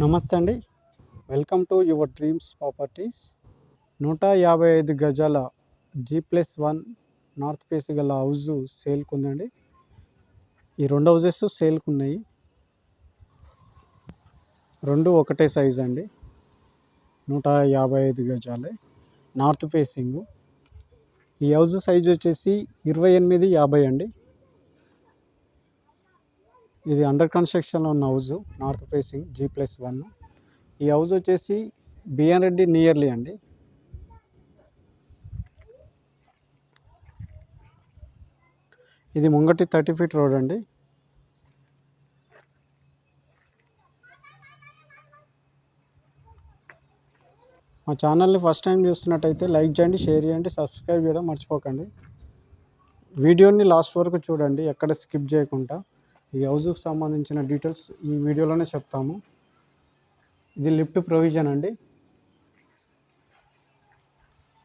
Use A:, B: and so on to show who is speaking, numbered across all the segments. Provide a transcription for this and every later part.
A: నమస్తే అండి. Welcome to your dreams properties. 155 గజాల G+1 నార్త్ ఫేస్ గల హౌస్ సేల్కి ఉందండి. ఈ 2 హౌసెస్ సేల్కి ఉన్నాయి. 2 ఒకటే సైజ్ అండి. 155 గజాలే, నార్త్ ఫేసింగ్. ఈ హౌస్ సైజ్ వచ్చేసి 28-50 అండి. ఇది అండర్ కన్స్ట్రక్షన్లో ఉన్న హౌస్, నార్త్ ఫేసింగ్ G+1. ఈ హౌస్ వచ్చేసి బిఎన్ రెడ్డి నియర్లీ అండి. ఇది ముంగటి 30 ఫీట్ రోడ్ అండి. మా ఛానల్ని ఫస్ట్ టైం చూస్తున్నట్టయితే లైక్ చేయండి, షేర్ చేయండి, సబ్స్క్రైబ్ చేయడం మర్చిపోకండి. వీడియోని లాస్ట్ వరకు చూడండి, ఎక్కడ స్కిప్ చేయకుండా. ఈ హౌస్కి సంబంధించిన డీటెయిల్స్ ఈ వీడియోలోనే చెప్తాము. ఇది లిఫ్ట్ ప్రొవిజన్ అండి.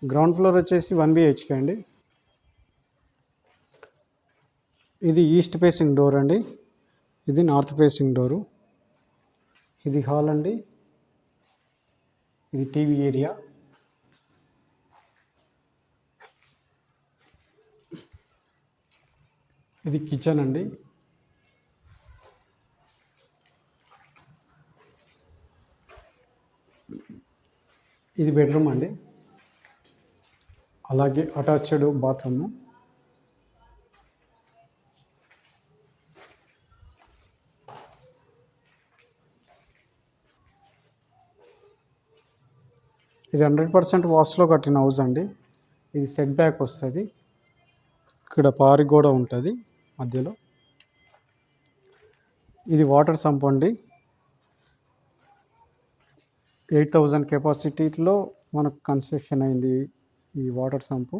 A: గ్రౌండ్ ఫ్లోర్ వచ్చేసి 1 BHK అండి. ఇది ఈస్ట్ ఫేసింగ్ డోర్ అండి. ఇది నార్త్ ఫేసింగ్ డోరు. ఇది హాల్ అండి. ఇది టీవీ ఏరియా. ఇది కిచెన్ అండి. ఇది బెడ్రూమ్ అండి. అలాగే అటాచ్డ్ బాత్రూము. ఇది 100% వాస్తులో కట్టిన హౌస్ అండి. ఇది సెట్ బ్యాక్ వస్తుంది. ఇక్కడ పారి గోడ ఉంటుంది మధ్యలో. ఇది వాటర్ సంప్ అండి. 8000 కెపాసిటీలో మనకు కన్స్ట్రక్షన్ అయింది ఈ వాటర్ సంపు.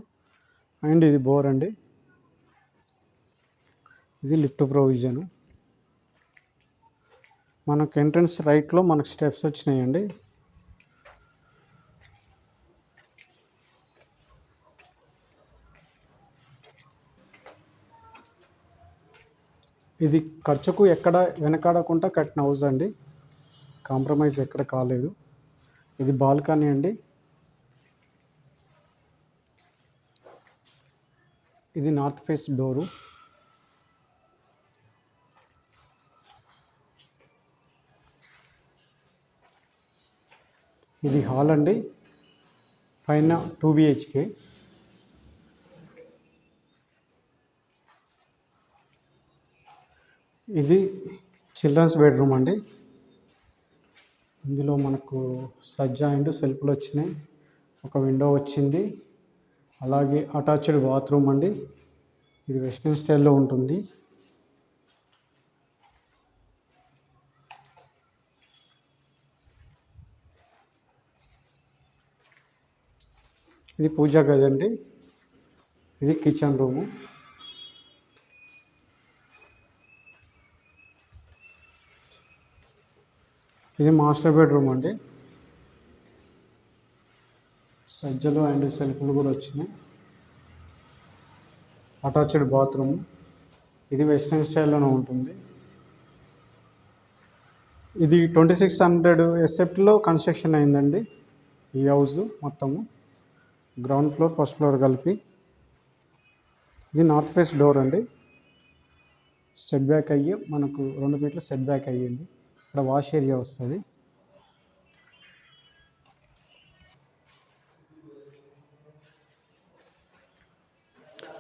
A: అండ్ ఇది బోర్ అండి. ఇది లిఫ్ట్ ప్రొవిజను. మనకు ఎంట్రన్స్ రైట్లో మనకు స్టెప్స్ వచ్చినాయండి. ఇది ఖర్చుకు ఎక్కడ వెనకాడకుండా కట్టిన హౌస్ అండి. కాంప్రమైజ్ ఎక్కడ కాలేదు. ఇది బాల్కనీ అండి. ఇది నార్త్ ఫేస్ డోరు. ఇది హాల్ అండి. పైన 2 BHK. ఇది చిల్డ్రన్స్ బెడ్రూమ్ అండి. ఇందులో మనకు సజ్జా అండ్ సెల్ఫ్లు వచ్చినాయి. ఒక విండో వచ్చింది. అలాగే అటాచ్డ్ బాత్రూమ్ అండి. ఇది వెస్ట్రన్ స్టైల్లో ఉంటుంది. ఇది పూజా గది అండి. ఇది కిచెన్ రూము. ఇది మాస్టర్ బెడ్రూమ్ అండి. సజ్జలు అండ్ సెల్ఫ్లు కూడా వచ్చినాయి. Attached bathroom. ఇది వెస్ట్రన్ స్టైల్లోనే ఉంటుంది. ఇది 2600 ఎస్ఎఫ్టీలో కన్స్ట్రక్షన్ అయిందండి ఈ హౌస్ మొత్తము. గ్రౌండ్ ఫ్లోర్, ఫస్ట్ ఫ్లోర్ కలిపి. ఇది నార్త్ ఫేస్ డోర్ అండి. సెట్ బ్యాక్ అయ్యి మనకు 2 ఫీట్లు సెట్ బ్యాక్ అయ్యింది. ఇక్కడ వాష్ ఏరియా వస్తుంది.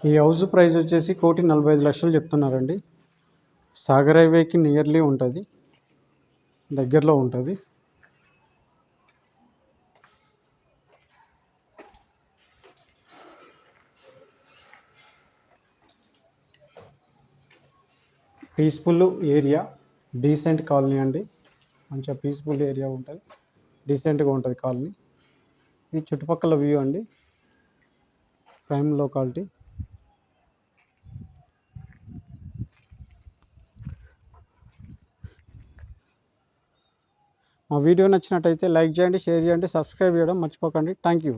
A: ఈ హౌస్ ప్రైస్ వచ్చేసి 1,45,00,000 చెప్తున్నారండి. సాగర్ హైవేకి నియర్లీ ఉంటుంది, దగ్గరలో ఉంటుంది. పీస్ఫుల్ ఏరియా, డీసెంట్ కాలనీ అండి. మంచిగా పీస్ఫుల్ ఏరియా ఉంటుంది, డీసెంట్గా ఉంటుంది కాలనీ. ఇది చుట్టుపక్కల వ్యూ అండి. Prime locality. మా వీడియో నచ్చినట్టయితే లైక్ చేయండి, షేర్ చేయండి, సబ్స్క్రైబ్ చేయడం మర్చిపోకండి. Thank you.